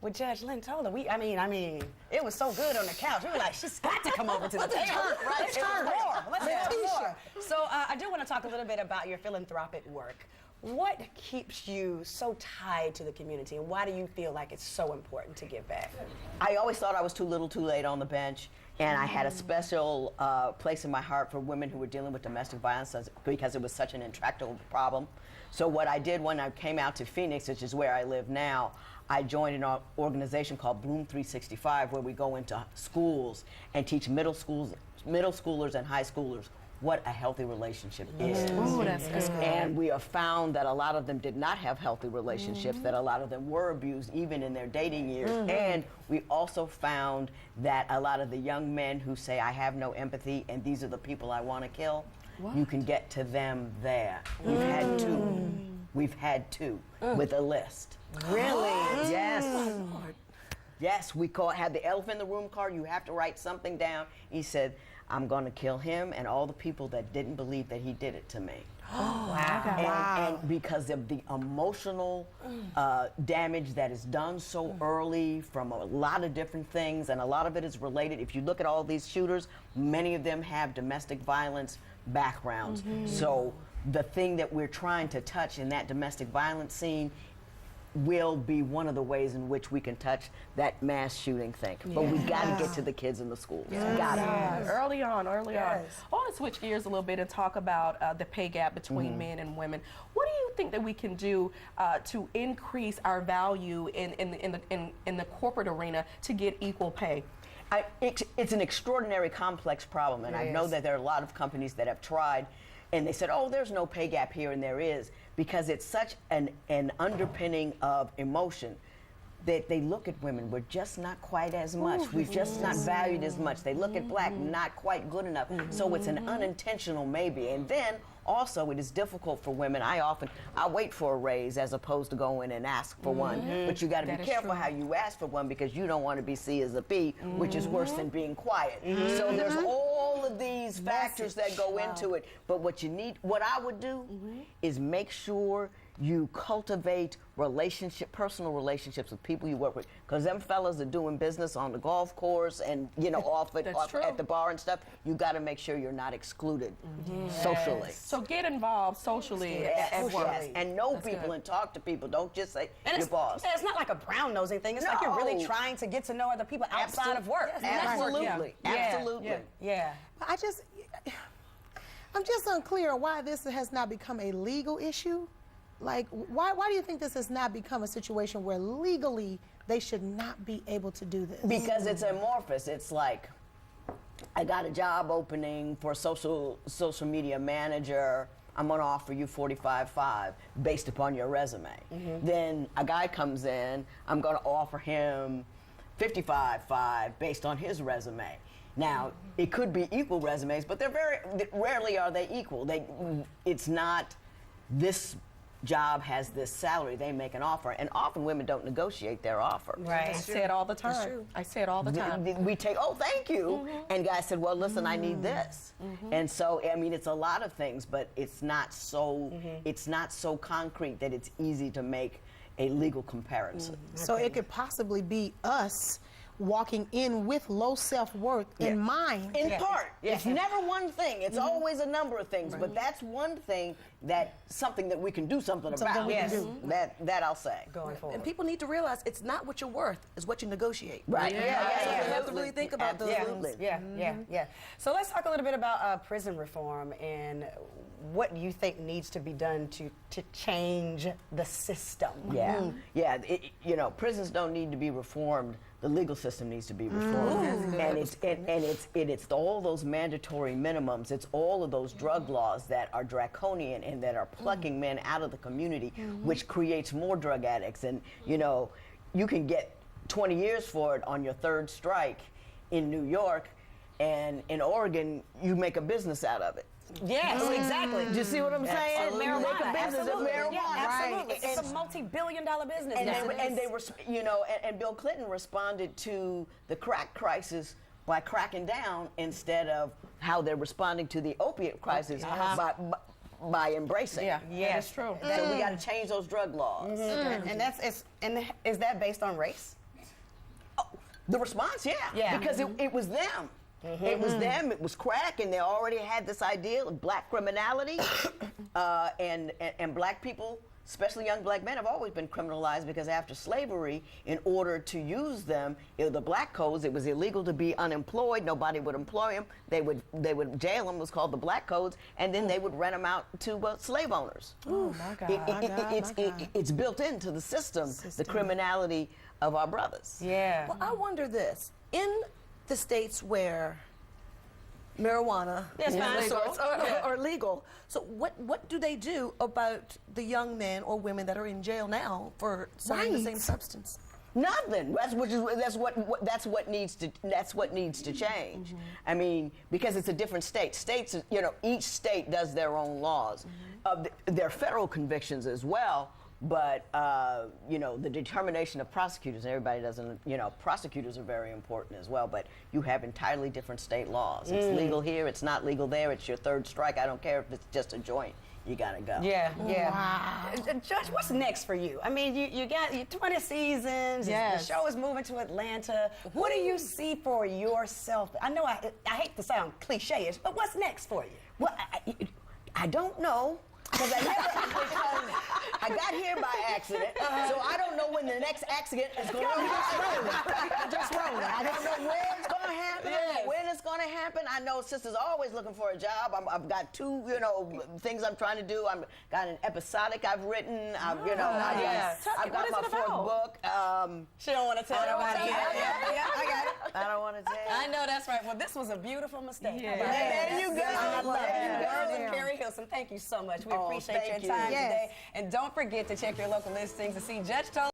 with Judge Lynn Toler. I mean, it was so good on the couch. We were like, she's got to come over to the table. Let's turn more. Let's turn more. So I do want to talk a little bit about your philanthropic work. What keeps you so tied to the community, and why do you feel like it's so important to give back? I always thought I was too little, too late on the bench, and I had a special place in my heart for women who were dealing with domestic violence because it was such an intractable problem. So what I did when I came out to Phoenix, which is where I live now, I joined an organization called Bloom 365, where we go into schools and teach middle schoolers and high schoolers what a healthy relationship is. Ooh, that's good. And we have found that a lot of them did not have healthy relationships, that a lot of them were abused even in their dating years. And we also found that a lot of the young men who say, I have no empathy and these are the people I want to kill, you can get to them there. We've had two with a list. Really? Yes. Yes, we had the elephant in the room card. You have to write something down. He said, I'm going to kill him and all the people that didn't believe that he did it to me. Wow. And because of the emotional damage that is done so early from a lot of different things, and a lot of it is related. If you look at all these shooters, many of them have domestic violence backgrounds. So the thing that we're trying to touch in that domestic violence scene will be one of the ways in which we can touch that mass shooting thing. But we got to get to the kids in the schools. Got it. Early on. I want to switch gears a little bit and talk about the pay gap between men and women. What do you think that we can do to increase our value in the corporate arena to get equal pay? It's an extraordinary complex problem, and I know that there are a lot of companies that have tried, and they said, oh, there's no pay gap here, and there is, because it's such an underpinning of emotion that they look at women, we're just not quite as much. We're just not valued as much. They look at black, not quite good enough. So it's an unintentional maybe. And then also it is difficult for women. I wait for a raise as opposed to go in and ask for one. But you got to be careful how you ask for one, because you don't want to be seen as a B, which is worse than being quiet. So there's all of these factors that go into it. But what I would do is make sure you cultivate personal relationships with people you work with, because them fellas are doing business on the golf course and off at the bar and stuff. You got to make sure you're not excluded socially. So get involved socially at work. Yes. And know people and talk to people. Don't just say your boss. It's not like a brown nosing thing. It's like you're really trying to get to know other people outside of work. Absolutely. Absolutely. Yeah. I'm just unclear why this has not become a legal issue. Like, why do you think this has not become a situation where legally they should not be able to do this? Because it's amorphous. It's like, I got a job opening for a social media manager. I'm going to offer you $45,500 based upon your resume. Then a guy comes in, I'm going to offer him $55,500 based on his resume. Now, it could be equal resumes, but rarely are they equal. It's not this job has this salary, they make an offer, and often women don't negotiate their offer. Right. I say it all the time. I say it all the time. We take, oh, thank you, and guys said, well, listen, I need this, and so I mean, it's a lot of things, but it's not so concrete that it's easy to make a legal comparison. So it could possibly be us walking in with low self-worth in mind. In part. It's never one thing. It's always a number of things. But that's one thing something that we can do something about. That I'll say. Going forward. And people need to realize it's not what you're worth, it's what you negotiate. Right. So you have to really think about those things. Yeah. So let's talk a little bit about prison reform and what you think needs to be done to change the system. Prisons don't need to be reformed. The legal system needs to be reformed, and it's all those mandatory minimums. It's all of those drug laws that are draconian and that are plucking men out of the community, which creates more drug addicts. And you can get 20 years for it on your third strike in New York, and in Oregon you make a business out of it. Yes, exactly. Do you see what I'm saying? Marijuana. Make a business of marijuana. Yeah, absolutely. Right. It's a multi-billion-dollar business. And Bill Clinton responded to the crack crisis by cracking down instead of how they're responding to the opiate crisis by embracing. Yeah, that's true. So we got to change those drug laws. And is that based on race? The response, Yeah. because it was them. It was them, it was crack, and they already had this idea of black criminality, and black people, especially young black men, have always been criminalized because after slavery, in order to use them, the black codes, it was illegal to be unemployed. Nobody would employ them. They would jail them. It was called the black codes, and then they would rent them out to slave owners. Oh my God. It's built into the system, the criminality of our brothers. Yeah. Well, I wonder this. In the states where marijuana Yes, of fine. sorts are legal, so what do they do about the young men or women that are in jail now for selling the same substance? Nothing. That's what needs to change. I mean, because it's a different state. States, each state does their own laws. Their federal convictions as well. But the determination of prosecutors, and everybody doesn't. Prosecutors are very important as well. But you have entirely different state laws. It's legal here. It's not legal there. It's your third strike. I don't care if it's just a joint. You gotta go. Yeah. Judge, what's next for you? I mean, you got your 20 seasons. Yes. The show is moving to Atlanta. What do you see for yourself? I know I hate to sound cliche-ish, but what's next for you? Well, I don't know. Because I got here by accident, so I don't know when the next accident is going to happen. Just rolling. I don't know when it's going to happen. Yes. When it's going to happen. I know sister's always looking for a job. I've got two, things I'm trying to do. I've got an episodic I've written. I've got my fourth book. She don't want to tell nobody yet. Yeah, I got it. I don't want to tell. I know that's right. Well, this was a beautiful mistake. Yeah. There you go. I love There you it. Girls go. and Carrie Hilson, thank you so much. We appreciate thank your you. time Yes. today. And don't forget to check your local listings to see Judge Toler